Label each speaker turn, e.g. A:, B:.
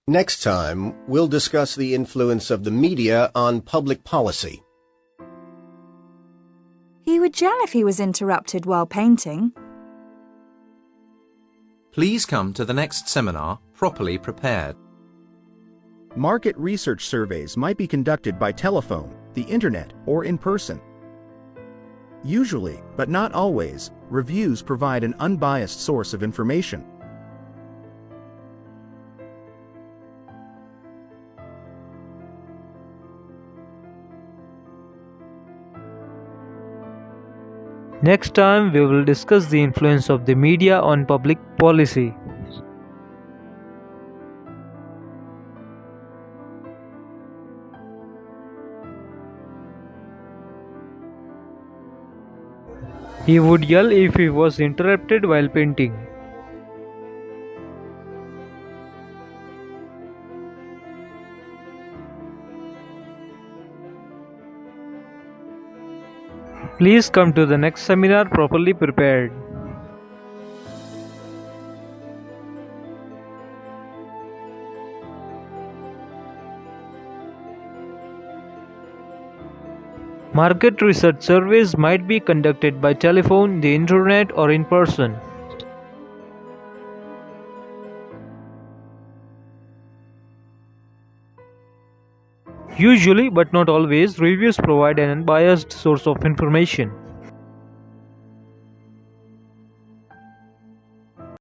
A: Next time, we'll discuss the influence of the media on public policy.
B: He would yell if he was interrupted while painting.
C: Please come to the next seminar properly prepared.
D: Market research surveys might be conducted by telephone, the internet, or in person. Usually, but not always, reviews provide an unbiased source of information.
E: Next time, we will discuss the influence of the media on public policy. He would yell if he was interrupted while painting. Please come to the next seminar properly prepared. Market research surveys might be conducted by telephone, the internet, or in person. Usually, but not always, reviews provide an unbiased source of information.